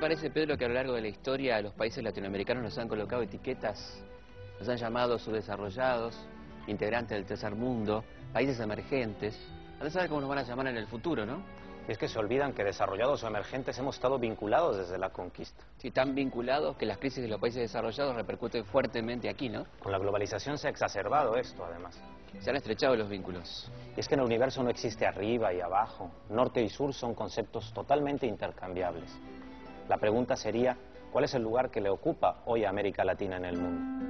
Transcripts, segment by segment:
parece, Pedro, que a lo largo de la historia los países latinoamericanos nos han colocado etiquetas, nos han llamado subdesarrollados, integrantes del tercer mundo, países emergentes? A saber cómo nos van a llamar en el futuro, ¿no? Y es que se olvidan que desarrollados o emergentes hemos estado vinculados desde la conquista. Sí, tan vinculados que las crisis de los países desarrollados repercuten fuertemente aquí, ¿no? Con la globalización se ha exacerbado esto, además. Se han estrechado los vínculos. Y es que en el universo no existe arriba y abajo. Norte y sur son conceptos totalmente intercambiables. La pregunta sería, ¿cuál es el lugar que le ocupa hoy a América Latina en el mundo?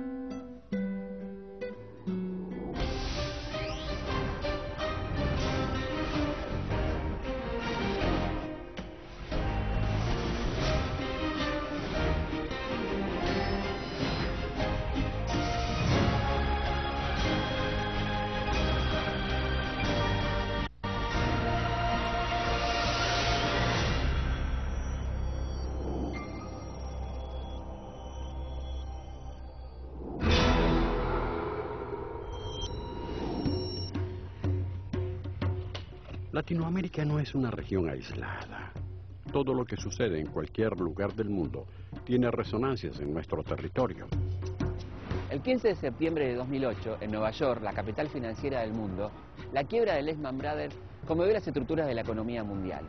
Latinoamérica no es una región aislada. Todo lo que sucede en cualquier lugar del mundo tiene resonancias en nuestro territorio. El 15 de septiembre de 2008, en Nueva York, la capital financiera del mundo, la quiebra de Lehman Brothers conmovió las estructuras de la economía mundial.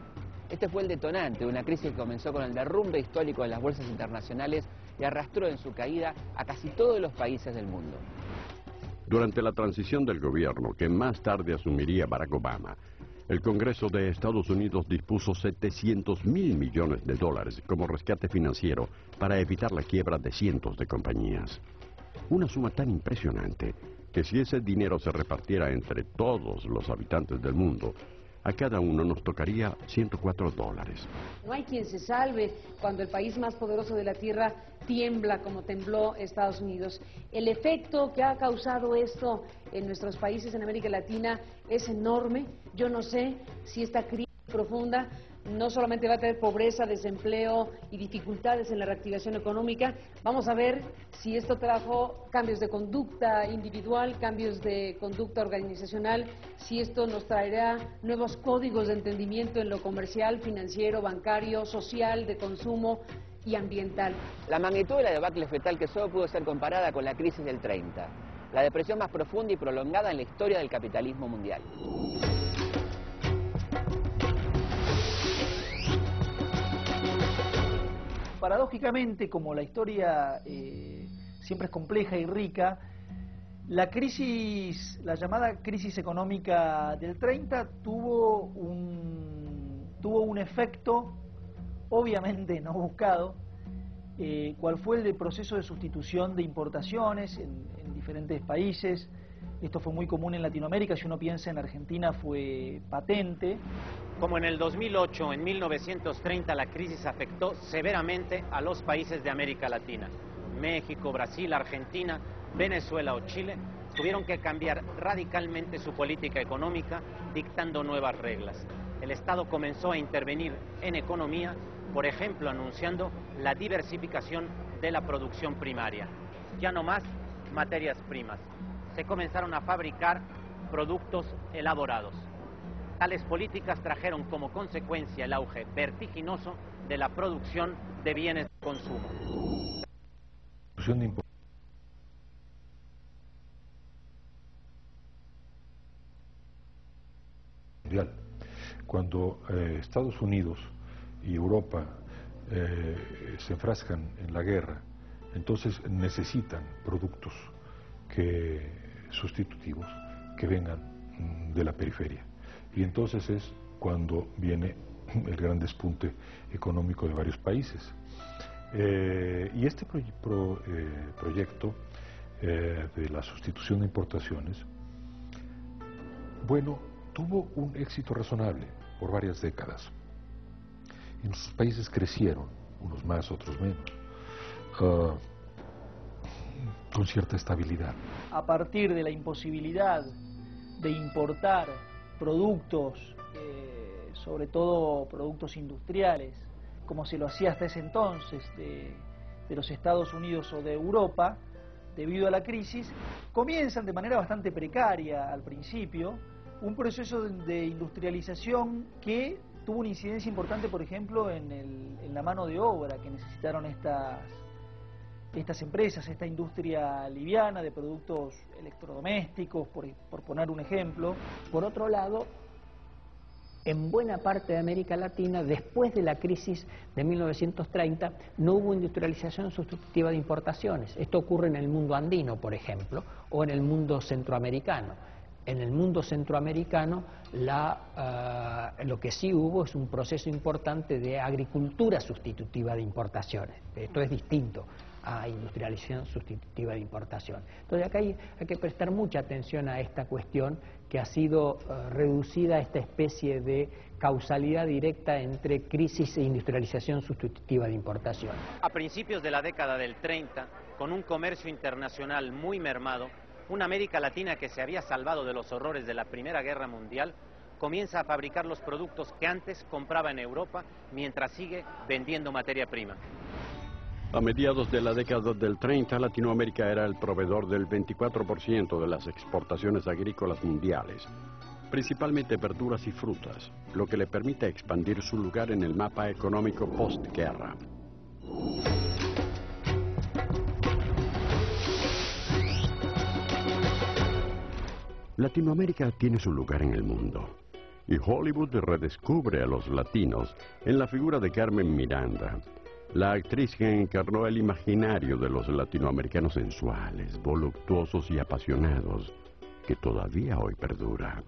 Este fue el detonante de una crisis que comenzó con el derrumbe histórico de las bolsas internacionales y arrastró en su caída a casi todos los países del mundo. Durante la transición del gobierno, que más tarde asumiría Barack Obama, el Congreso de Estados Unidos dispuso 700.000 millones de dólares como rescate financiero para evitar la quiebra de cientos de compañías. Una suma tan impresionante que si ese dinero se repartiera entre todos los habitantes del mundo, a cada uno nos tocaría 104 dólares. No hay quien se salve cuando el país más poderoso de la Tierra tiembla como tembló Estados Unidos. El efecto que ha causado esto en nuestros países en América Latina es enorme. Yo no sé si esta crisis profunda no solamente va a tener pobreza, desempleo y dificultades en la reactivación económica. Vamos a ver si esto trajo cambios de conducta individual, cambios de conducta organizacional, si esto nos traerá nuevos códigos de entendimiento en lo comercial, financiero, bancario, social, de consumo y ambiental. La magnitud de la debacle fetal que solo pudo ser comparada con la crisis del 30, la depresión más profunda y prolongada en la historia del capitalismo mundial. Paradójicamente, como la historia siempre es compleja y rica, la crisis, la llamada crisis económica del 30 tuvo un efecto obviamente no buscado, cuál fue el proceso de sustitución de importaciones en diferentes países. Esto fue muy común en Latinoamérica, si uno piensa en Argentina fue patente. Como en el 2008, en 1930, la crisis afectó severamente a los países de América Latina. México, Brasil, Argentina, Venezuela o Chile tuvieron que cambiar radicalmente su política económica, dictando nuevas reglas. El Estado comenzó a intervenir en economía, por ejemplo, anunciando la diversificación de la producción primaria. Ya no más materias primas. Se comenzaron a fabricar productos elaborados. Tales políticas trajeron como consecuencia el auge vertiginoso de la producción de bienes de consumo. Cuando Estados Unidos y Europa se enfrascan en la guerra, entonces necesitan productos sustitutivos que vengan de la periferia. Y entonces es cuando viene el gran despunte económico de varios países. Y este proyecto de la sustitución de importaciones, bueno, tuvo un éxito razonable por varias décadas. Y nuestros países crecieron, unos más, otros menos, con cierta estabilidad. A partir de la imposibilidad de importar productos, sobre todo productos industriales, como se lo hacía hasta ese entonces de los Estados Unidos o de Europa, debido a la crisis, comienzan de manera bastante precaria al principio un proceso de industrialización que tuvo una incidencia importante, por ejemplo, en la mano de obra que necesitaron estas empresas, esta industria liviana de productos electrodomésticos, por poner un ejemplo. Por otro lado, en buena parte de América Latina, después de la crisis de 1930, no hubo industrialización sustitutiva de importaciones. Esto ocurre en el mundo andino, por ejemplo, o en el mundo centroamericano. En el mundo centroamericano, lo que sí hubo es un proceso importante de agricultura sustitutiva de importaciones. Esto es distinto a industrialización sustitutiva de importación. Entonces acá hay que prestar mucha atención a esta cuestión que ha sido reducida a esta especie de causalidad directa entre crisis e industrialización sustitutiva de importación. A principios de la década del 30, con un comercio internacional muy mermado, una América Latina que se había salvado de los horrores de la Primera Guerra Mundial comienza a fabricar los productos que antes compraba en Europa mientras sigue vendiendo materia prima. A mediados de la década del 30, Latinoamérica era el proveedor del 24% de las exportaciones agrícolas mundiales, principalmente verduras y frutas, lo que le permite expandir su lugar en el mapa económico postguerra. Latinoamérica tiene su lugar en el mundo, y Hollywood redescubre a los latinos en la figura de Carmen Miranda, la actriz que encarnó el imaginario de los latinoamericanos sensuales, voluptuosos y apasionados, que todavía hoy perdura.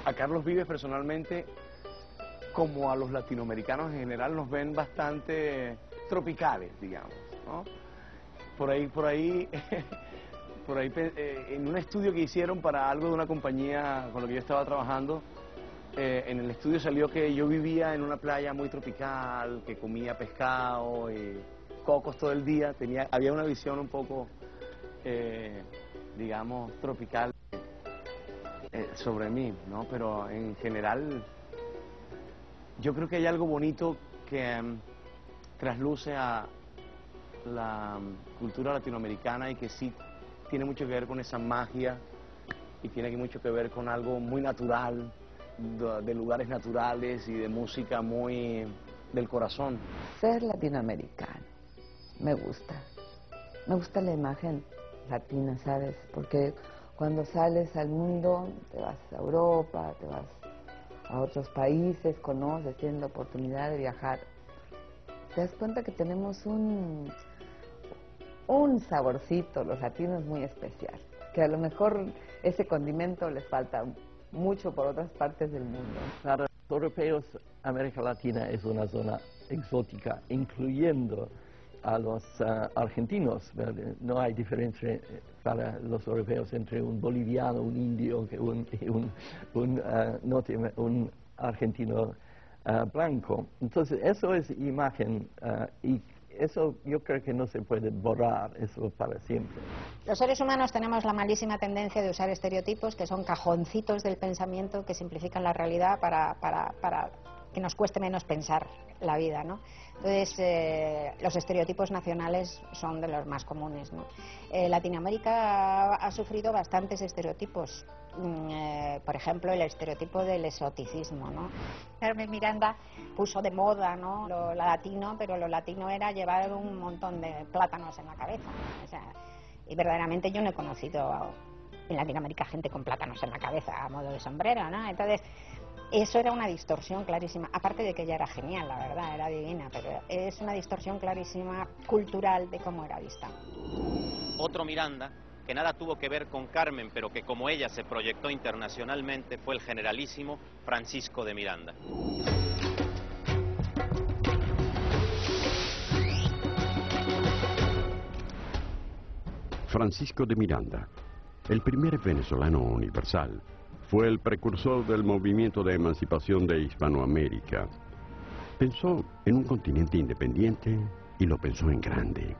A Carlos Vives personalmente, como a los latinoamericanos en general, nos ven bastante tropicales, digamos, ¿no? Por ahí, en un estudio que hicieron para algo de una compañía con la que yo estaba trabajando, en el estudio salió que yo vivía en una playa muy tropical, que comía pescado y cocos todo el día. Había una visión un poco, digamos, tropical sobre mí, ¿no? Pero en general, yo creo que hay algo bonito que trasluce a la cultura latinoamericana y que sí tiene mucho que ver con esa magia y tiene mucho que ver con algo muy natural, de lugares naturales y de música muy del corazón. Ser latinoamericano, me gusta la imagen latina, ¿sabes? Porque cuando sales al mundo, te vas a Europa, te vas a otros países, conoces, tienes la oportunidad de viajar, te das cuenta que tenemos un saborcito, los latinos, muy especial, que a lo mejor ese condimento les falta mucho por otras partes del mundo. Para los europeos, América Latina es una zona exótica, incluyendo a los argentinos. No hay diferencia para los europeos entre un boliviano, un indio, un argentino blanco. Entonces, eso es imagen y eso yo creo que no se puede borrar, eso para siempre. Los seres humanos tenemos la malísima tendencia de usar estereotipos que son cajoncitos del pensamiento que simplifican la realidad para que nos cueste menos pensar la vida, ¿no? Entonces, los estereotipos nacionales son de los más comunes, ¿no? Latinoamérica ha sufrido bastantes estereotipos. Por ejemplo, el estereotipo del exoticismo, ¿no? Carmen Miranda puso de moda, ¿no?, lo latino, pero lo latino era llevar un montón de plátanos en la cabeza, ¿no? O sea, y verdaderamente yo no he conocido en Latinoamérica gente con plátanos en la cabeza a modo de sombrero, ¿no? Entonces, eso era una distorsión clarísima, aparte de que ella era genial, la verdad, era divina, pero es una distorsión clarísima cultural de cómo era vista. Otro Miranda, que nada tuvo que ver con Carmen, pero que como ella se proyectó internacionalmente, fue el generalísimo Francisco de Miranda. Francisco de Miranda, el primer venezolano universal, fue el precursor del movimiento de emancipación de Hispanoamérica. Pensó en un continente independiente y lo pensó en grande.